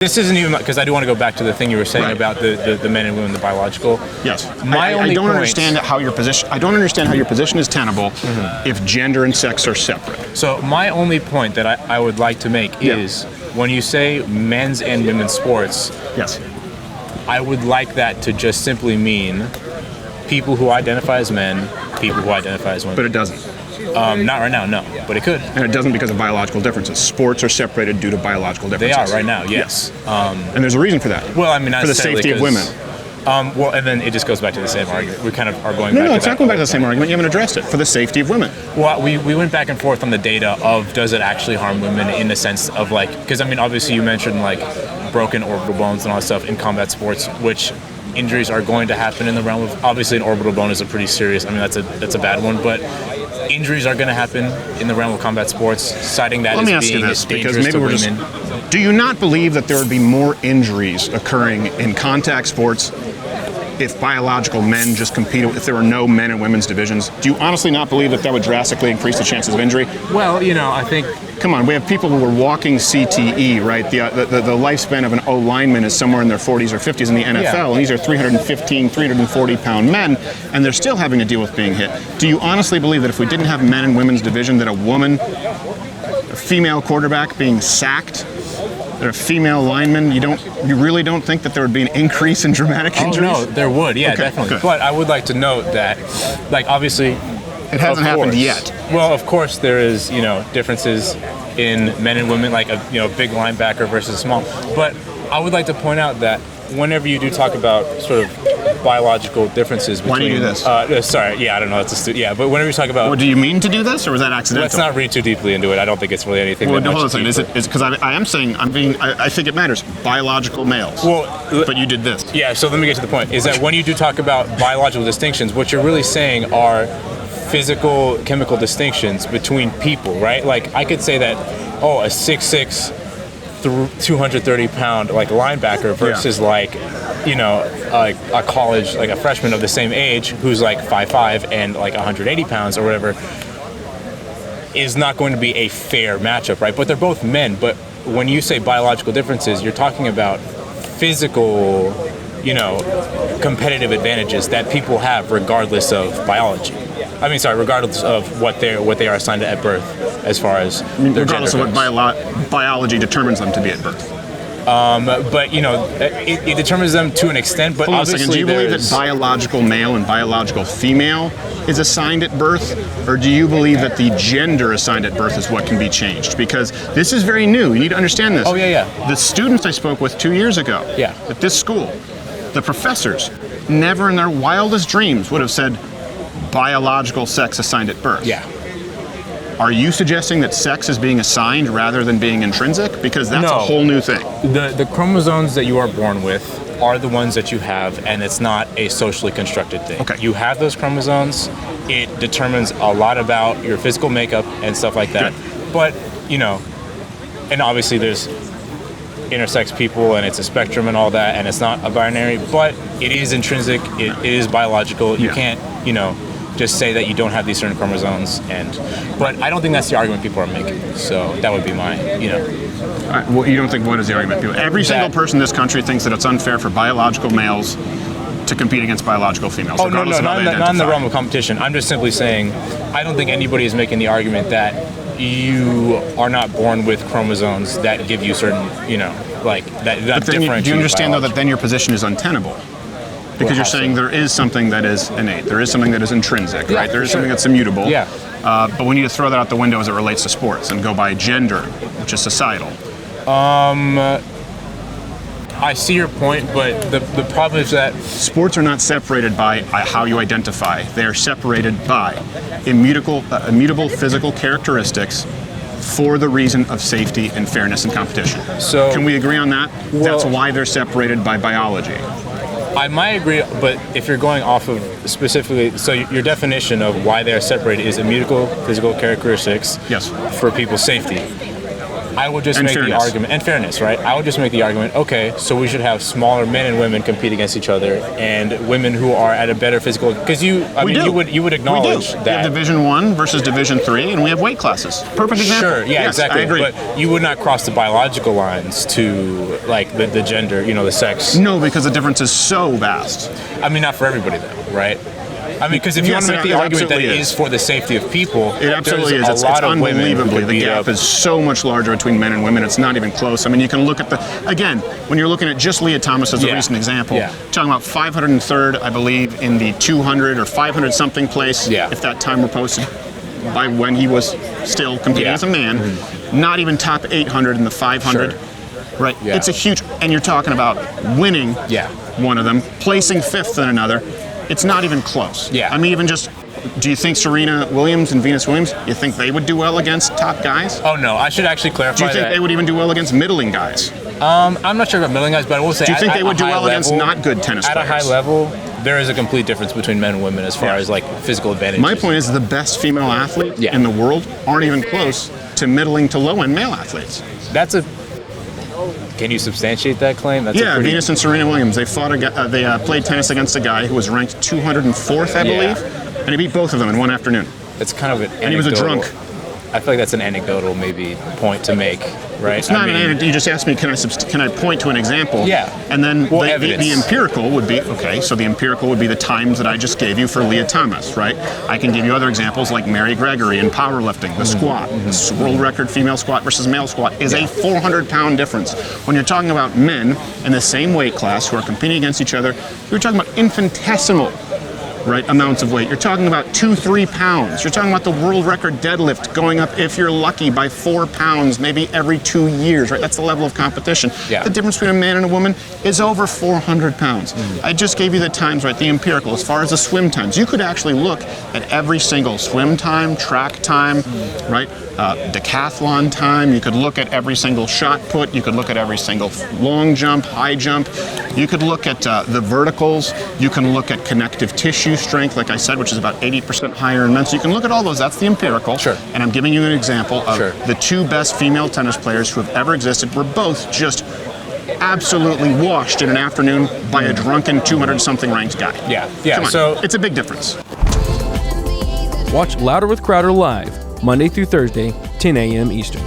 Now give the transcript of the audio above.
This isn't even because I do want to go back to the thing you were saying about the men and women, the biological. Yes, I don't understand how your position. I don't understand how your position is tenable if gender and sex are separate. So my only point that I would like to make is when you say men's and women's sports. Yes, I would like that to just simply mean people who identify as men, people who identify as women. but it doesn't. Not right now, no, but it could. And it doesn't because of biological differences. Sports are separated due to biological They differences. are right now, yes. And there's a reason for that. Well, I mean, not for the safety of women. Well, and then it just goes back to the same argument. We kind of are going back to No, it's that not going back to whole the same argument. You haven't addressed it. For the safety of women. Well, we went back and forth on the data of does it actually harm women in the sense of like, because I mean, obviously you mentioned like broken orbital bones and all that stuff in combat sports, which injuries are going to happen in the realm of, obviously an orbital bone is a pretty serious, I mean, that's a bad one, but injuries are going to happen in the realm of combat sports, citing that as being as dangerous to women. Do you not believe that there would be more injuries occurring in contact sports if biological men just competed, if there were no men and women's divisions? Do you honestly not believe that that would drastically increase the chances of injury? Well, you know, I think... Come on, we have people who are walking CTE, right? The lifespan of an O lineman is somewhere in their 40s or 50s in the NFL, and these are 315, 340-pound men, and they're still having to deal with being hit. Do you honestly believe that if we didn't have men and women's division, that a female quarterback being sacked, that a female lineman, you really don't think that there would be an increase in dramatic injuries? Oh, no, there would, yeah, definitely. Good. But I would like to note that, like, obviously... It hasn't happened yet. Well, of course, there is, differences in men and women, like a big linebacker versus small. But I would like to point out that whenever you do talk about sort of biological differences between... Why do you do this? Sorry, yeah, I don't know. But whenever you talk about... Well, do you mean to do this, or was that accidental? Let's not read too deeply into it. I don't think it's really anything. Well, hold on a second. Is it because I am saying I think it matters. Biological males. Well, but you did this. Yeah. So let me get to the point. Is that when you do talk about biological distinctions, what you're really saying are physical, chemical distinctions between people, right? Like I could say that, a 6'6", 230-pound like linebacker versus like a college, like a freshman of the same age who's like 5'5" and like 180 pounds or whatever, is not going to be a fair matchup, right? But they're both men. But when you say biological differences, you're talking about physical, competitive advantages that people have regardless of biology. Regardless of what they are assigned at birth, as far as regardless of what biology determines them to be at birth. But it determines them to an extent. But hold on a second. Do you believe that biological male and biological female is assigned at birth, or do you believe that the gender assigned at birth is what can be changed? Because this is very new. You need to understand this. Oh yeah. The students I spoke with 2 years ago at this school, the professors never in their wildest dreams would have said biological sex assigned at birth. Yeah. Are you suggesting that sex is being assigned rather than being intrinsic? Because that's a whole new thing. The chromosomes that you are born with are the ones that you have, and it's not a socially constructed thing. Okay. You have those chromosomes. It determines a lot about your physical makeup and stuff like that. Good. But, and obviously there's intersex people and it's a spectrum and all that, and it's not a binary, but it is intrinsic, it is biological. You can't, just say that you don't have these certain chromosomes, but I don't think that's the argument people are making. So that would be my, Well, you don't think what is the argument? Every single person in this country thinks that it's unfair for biological males to compete against biological females. Oh, no, not in the realm of competition. I'm just simply saying, I don't think anybody is making the argument that you are not born with chromosomes that give you certain, that differentiate. Do you understand, though, that then your position is untenable? Because you're saying there is something that is innate, there is something that is intrinsic, right? There is something that's immutable. Yeah. But we need to throw that out the window as it relates to sports and go by gender, which is societal. I see your point, but the problem is that sports are not separated by how you identify. They are separated by immutable physical characteristics for the reason of safety and fairness and competition. So, can we agree on that? Well, that's why they're separated by biology. I might agree, but if you're going off of specifically, so your definition of why they're separated is immutable physical characteristics yes. for people's safety. I would just And make the fairness. argument, and fairness, right? I would just make the argument, okay, so we should have smaller men and women compete against each other, and women who are at a better physical, because you would acknowledge We have that. Division 1 versus Division 3, and we have weight classes. Perfect example. Sure, yeah, Yes, exactly. I agree. But you would not cross the biological lines to like the gender, the sex. No, because the difference is so vast. I mean, not for everybody though, right? I mean, because if you Yes, want to make the it argument that it absolutely is for the safety of people, It absolutely there's is. a It's lot of women who unbelievably. could The beat gap up. is so much larger between men and women. It's not even close. I mean, you can look at again, when you're looking at just Leah Thomas as a Yeah. recent example, Yeah. talking about 503rd, I believe, in the 200 or 500 something place, Yeah. if that time were posted by when he was still competing Yeah. as a man, not even top 800 in the 500. Sure. Right. Yeah. It's a huge, and you're talking about winning Yeah. one of them, placing fifth in another. It's not even close. Yeah. I mean, even just, do you think Serena Williams and Venus Williams, you think they would do well against top guys? Oh no, I should actually Do clarify you think that. they would even do well against middling guys? I'm not sure about middling guys, but I will say. Do you think at they would a do high well against level- not good tennis At a players? high level, there is a complete difference between men and women as far Yeah. as like physical advantages. My point is the best female athletes Yeah. in the world aren't even close to middling to low-end male athletes. That's a. Can you substantiate that claim? That's a Yeah, pretty, Venus and Serena Williams, they played tennis against a guy who was ranked 204th, I Yeah. believe, and he beat both of them in one afternoon. That's kind of an. And he was a anecdotal- drunk. I feel like that's an anecdotal maybe point to make, right? It's not I mean, an anecdote. You just asked me, can I point to an example? Yeah. And then Well, the evidence. empirical would be, okay, so the empirical would be the times that I just gave you for Leah Thomas, right? I can give you other examples like Mary Gregory in powerlifting, the squat. The world record female squat versus male squat is a 400-pound difference. When you're talking about men in the same weight class who are competing against each other, you're talking about infinitesimal, right, amounts of weight. You're talking about 2-3 pounds. You're talking about the world record deadlift going up, if you're lucky, by 4 pounds maybe every 2 years, right? That's the level of competition. Yeah. The difference between a man and a woman is over 400 pounds. I just gave you the times, right, the empirical. As far as the swim times, you could actually look at every single swim time, track time, right, decathlon time. You could look at every single shot put. You could look at every single long jump, high jump. You could look at the verticals. You can look at connective tissue strength, like I said, which is about 80% higher in men. So you can look at all those. That's the empirical. Sure. And I'm giving you an example of Sure. the two best female tennis players who have ever existed were both just absolutely washed in an afternoon by a drunken 200-something ranked guy. Yeah, yeah. Come on. So It's a big difference. Watch Louder with Crowder live, Monday through Thursday, 10 a.m. Eastern.